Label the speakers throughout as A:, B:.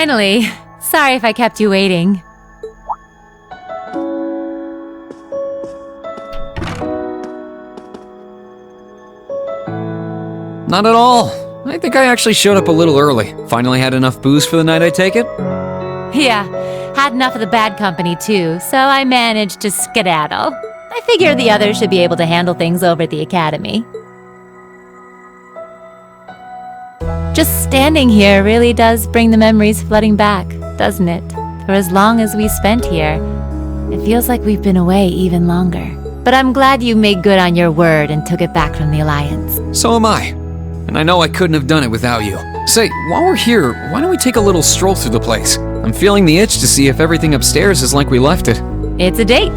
A: Finally. Sorry if I kept you waiting.
B: Not at all. I think I actually showed up a little early. Finally had enough booze for the night, I take it?
A: Yeah, had enough of the bad company too, so I managed to skedaddle. I figure the others should be able to handle things over at the academy. Just standing here really does bring the memories flooding back, doesn't it? For as long as we spent here, it feels like we've been away even longer. But I'm glad you made good on your word and took it back from the Alliance.
B: So am I. And I know I couldn't have done it without you. Say, while we're here, why don't we take a little stroll through the place? I'm feeling the itch to see if everything upstairs is like we left it.
A: It's a date.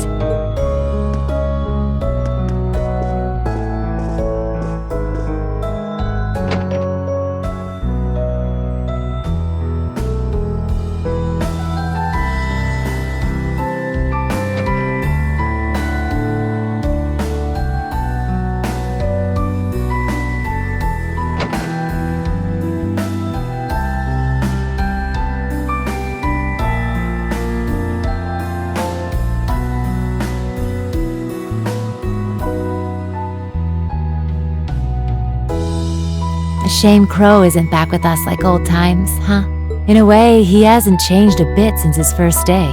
A: Shame Crow isn't back with us like old times, huh? In a way, he hasn't changed a bit since his first day.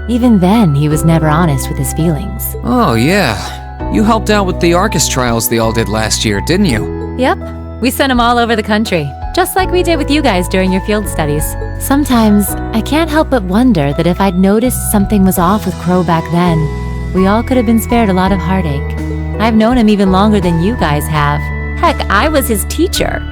A: Even then, he was never honest with his feelings.
B: Oh, yeah. You helped out with the Arcus trials they all did last year, didn't you?
A: Yep. We sent him all over the country, just like we did with you guys during your field studies. Sometimes, I can't help but wonder that if I'd noticed something was off with Crow back then, we all could have been spared a lot of heartache. I've known him even longer than you guys have. Heck, I was his teacher.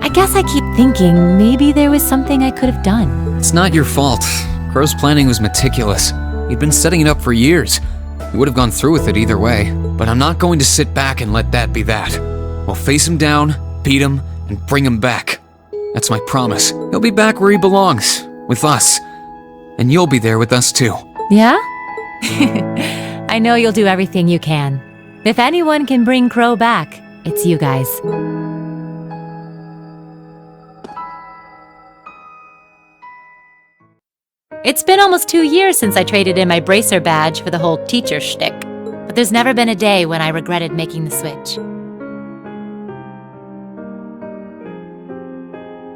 A: I guess I keep thinking maybe there was something I could have done.
B: It's not your fault. Crow's planning was meticulous. He'd been setting it up for years. He would have gone through with it either way. But I'm not going to sit back and let that be that. We'll face him down, beat him, and bring him back. That's my promise. He'll be back where he belongs, with us. And you'll be there with us too.
A: Yeah? I know you'll do everything you can. If anyone can bring Crow back, it's you guys. It's been almost 2 years since I traded in my bracer badge for the whole teacher shtick, but there's never been a day when I regretted making the switch.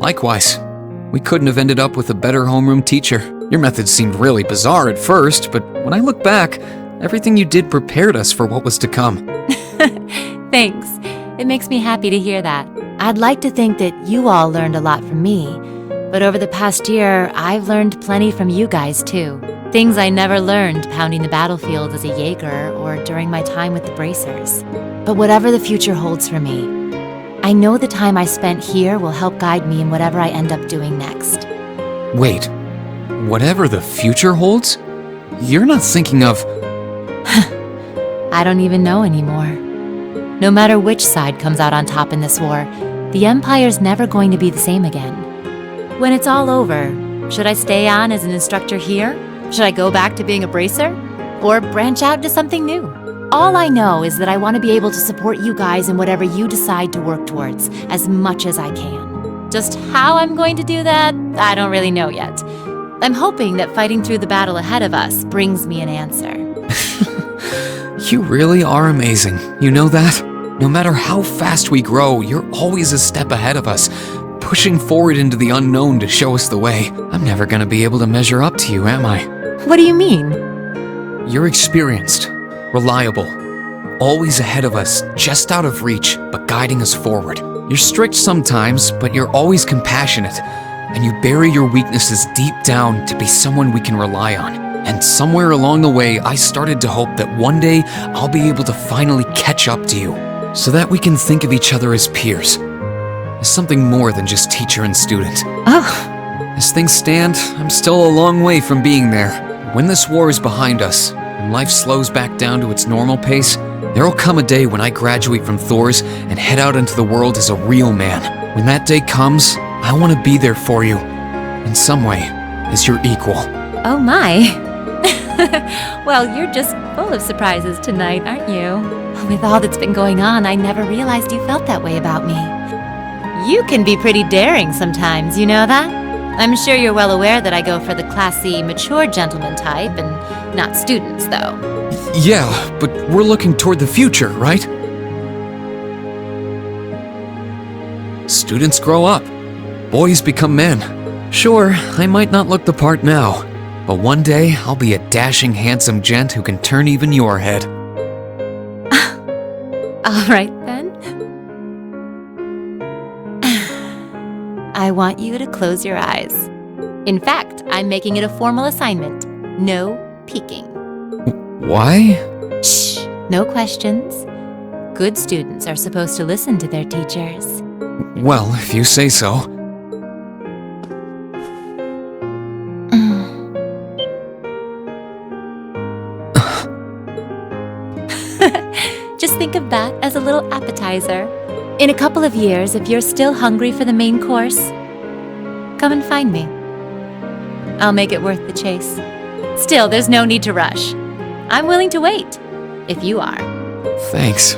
B: Likewise. We couldn't have ended up with a better homeroom teacher. Your methods seemed really bizarre at first, but when I look back, everything you did prepared us for what was to come.
A: Thanks. It makes me happy to hear that. I'd like to think that you all learned a lot from me, but over the past year, I've learned plenty from you guys too. Things I never learned pounding the battlefield as a Jaeger or during my time with the bracers. But whatever the future holds for me, I know the time I spent here will help guide me in whatever I end up doing next.
B: Wait, whatever the future holds? You're not thinking of...
A: I don't even know anymore. No matter which side comes out on top in this war, the Empire's never going to be the same again. When it's all over, should I stay on as an instructor here? Should I go back to being a bracer? Or branch out to something new? All I know is that I want to be able to support you guys in whatever you decide to work towards, as much as I can. Just how I'm going to do that, I don't really know yet. I'm hoping that fighting through the battle ahead of us brings me an answer.
B: You really are amazing, you know that? No matter how fast we grow, you're always a step ahead of us, pushing forward into the unknown to show us the way. I'm never gonna be able to measure up to you, am I?
A: What do you mean?
B: You're experienced, reliable, always ahead of us, just out of reach, but guiding us forward. You're strict sometimes, but you're always compassionate, and you bury your weaknesses deep down to be someone we can rely on. And somewhere along the way, I started to hope that one day I'll be able to finally catch up to you, so that we can think of each other as peers, as something more than just teacher and student.
A: Oh.
B: As things stand, I'm still a long way from being there. When this war is behind us, and life slows back down to its normal pace, there'll come a day when I graduate from Thor's and head out into the world as a real man. When that day comes, I want to be there for you, in some way, as your equal.
A: Oh my. Well, you're just full of surprises tonight, aren't you? With all that's been going on, I never realized you felt that way about me. You can be pretty daring sometimes, you know that? I'm sure you're well aware that I go for the classy, mature gentleman type and not students, though.
B: Yeah, but we're looking toward the future, right? Students grow up. Boys become men. Sure, I might not look the part now, but one day I'll be a dashing, handsome gent who can turn even your head.
A: All right, then. I want you to close your eyes. In fact, I'm making it a formal assignment. No peeking.
B: Why?
A: Shh, no questions. Good students are supposed to listen to their teachers.
B: Well, if you say so.
A: Just think of that as a little appetizer. In a couple of years, if you're still hungry for the main course, come and find me. I'll make it worth the chase. Still, there's no need to rush. I'm willing to wait, if you are.
B: Thanks.